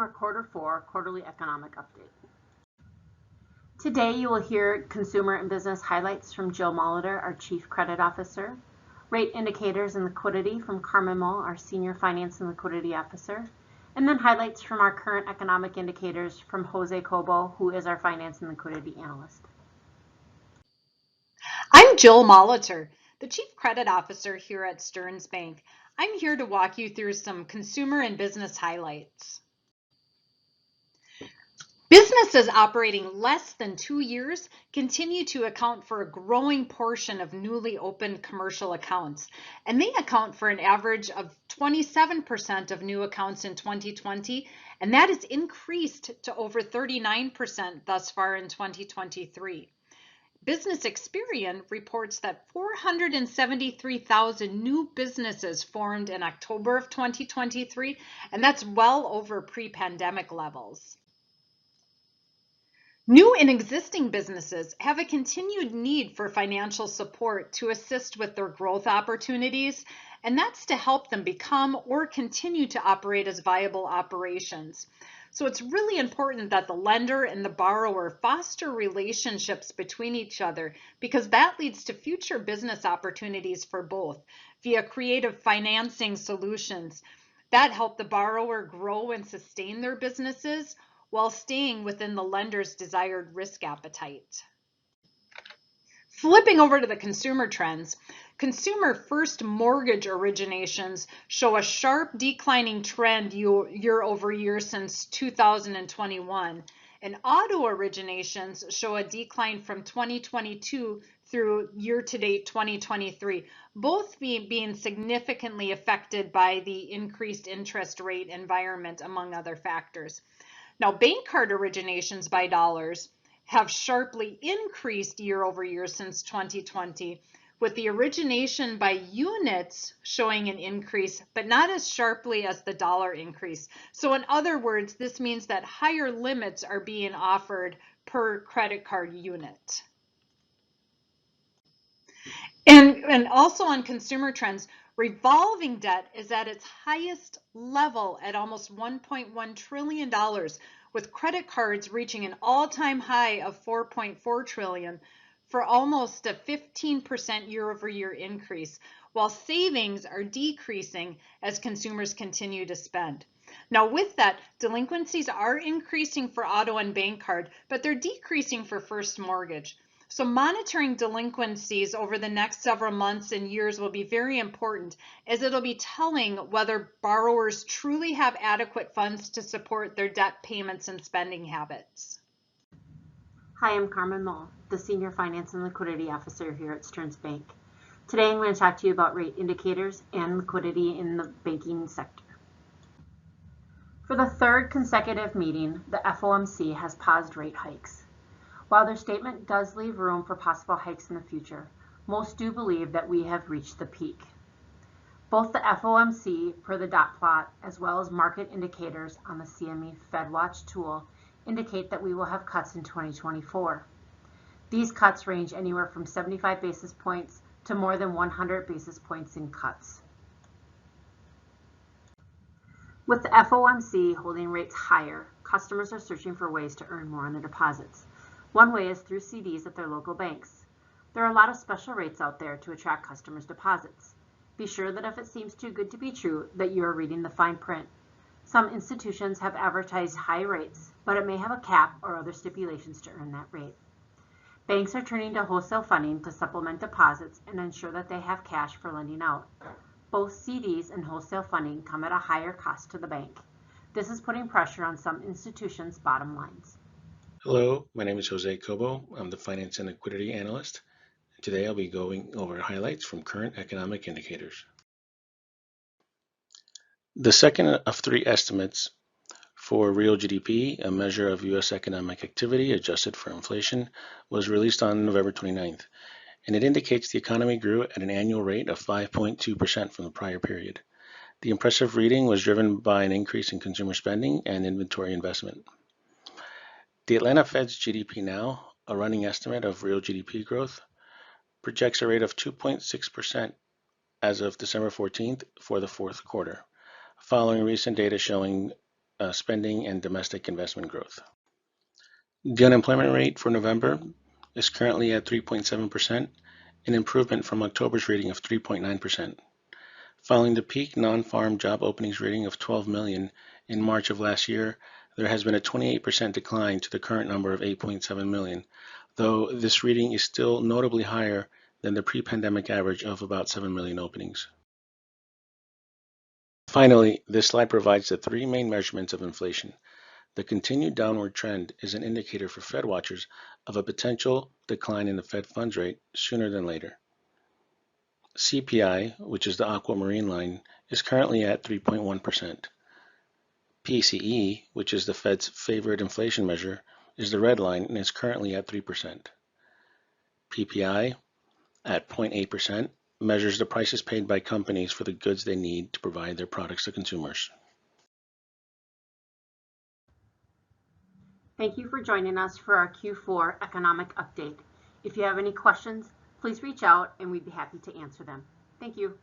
our Quarter 4 quarterly economic update. Today you will hear consumer and business highlights from Jill Molitor, our Chief Credit Officer, rate indicators and liquidity from Carmen Mo, our Senior Finance and Liquidity Officer, and then highlights from our current economic indicators from Jose Cobo, who is our Finance and Liquidity Analyst. I'm Jill Molitor, the Chief Credit Officer here at Stearns Bank. I'm here to walk you through some consumer and business highlights. Businesses operating less than 2 years continue to account for a growing portion of newly opened commercial accounts, and they account for an average of 27% of new accounts in 2020, and that has increased to over 39% thus far in 2023. Business Experian reports that 473,000 new businesses formed in October of 2023, and that's well over pre-pandemic levels. New and existing businesses have a continued need for financial support to assist with their growth opportunities, and that's to help them become or continue to operate as viable operations. So it's really important that the lender and the borrower foster relationships between each other, because that leads to future business opportunities for both via creative financing solutions that help the borrower grow and sustain their businesses while staying within the lender's desired risk appetite. Flipping over to the consumer trends, consumer first mortgage originations show a sharp declining trend year over year since 2021, and auto originations show a decline from 2022 through year-to-date 2023, both being significantly affected by the increased interest rate environment, among other factors. Now, bank card originations by dollars have sharply increased year over year since 2020, with the origination by units showing an increase, but not as sharply as the dollar increase. So in other words, this means that higher limits are being offered per credit card unit. And also on consumer trends, revolving debt is at its highest level at almost $1.1 trillion, with credit cards reaching an all-time high of $4.4 trillion for almost a 15% year-over-year increase, while savings are decreasing as consumers continue to spend. Now with that, delinquencies are increasing for auto and bank card, but they're decreasing for first mortgage. So monitoring delinquencies over the next several months and years will be very important, as it'll be telling whether borrowers truly have adequate funds to support their debt payments and spending habits. Hi, I'm Carmen Mo, the Senior Finance and Liquidity Officer here at Stearns Bank. Today I'm going to talk to you about rate indicators and liquidity in the banking sector. For the third consecutive meeting, the FOMC has paused rate hikes. While their statement does leave room for possible hikes in the future, most do believe that we have reached the peak. Both the FOMC, per the dot plot, as well as market indicators on the CME FedWatch tool, indicate that we will have cuts in 2024. These cuts range anywhere from 75 basis points to more than 100 basis points in cuts. With the FOMC holding rates higher, customers are searching for ways to earn more on their deposits. One way is through CDs at their local banks. There are a lot of special rates out there to attract customers' deposits. Be sure that if it seems too good to be true, that you are reading the fine print. Some institutions have advertised high rates, but it may have a cap or other stipulations to earn that rate. Banks are turning to wholesale funding to supplement deposits and ensure that they have cash for lending out. Both CDs and wholesale funding come at a higher cost to the bank. This is putting pressure on some institutions' bottom lines. Hello, my name is Jose Cobo. I'm the Finance and Liquidity Analyst. Today I'll be going over highlights from current economic indicators. The second of three estimates for real GDP, a measure of U.S. economic activity adjusted for inflation, was released on November 29th, and it indicates the economy grew at an annual rate of 5.2% from the prior period. The impressive reading was driven by an increase in consumer spending and inventory investment. The Atlanta Fed's GDP Now, a running estimate of real GDP growth, projects a rate of 2.6% as of December 14th for the fourth quarter, following recent data showing spending and domestic investment growth. The unemployment rate for November is currently at 3.7%, an improvement from October's reading of 3.9%. Following the peak non-farm job openings rating of 12 million in March of last year, there has been a 28% decline to the current number of 8.7 million, though this reading is still notably higher than the pre-pandemic average of about 7 million openings. Finally, this slide provides the three main measurements of inflation. The continued downward trend is an indicator for Fed watchers of a potential decline in the Fed funds rate sooner than later. CPI, which is the aquamarine line, is currently at 3.1%. PCE, which is the Fed's favorite inflation measure, is the red line and is currently at 3%. PPI, at 0.8%, measures the prices paid by companies for the goods they need to provide their products to consumers. Thank you for joining us for our Q4 economic update. If you have any questions, please reach out and we'd be happy to answer them. Thank you.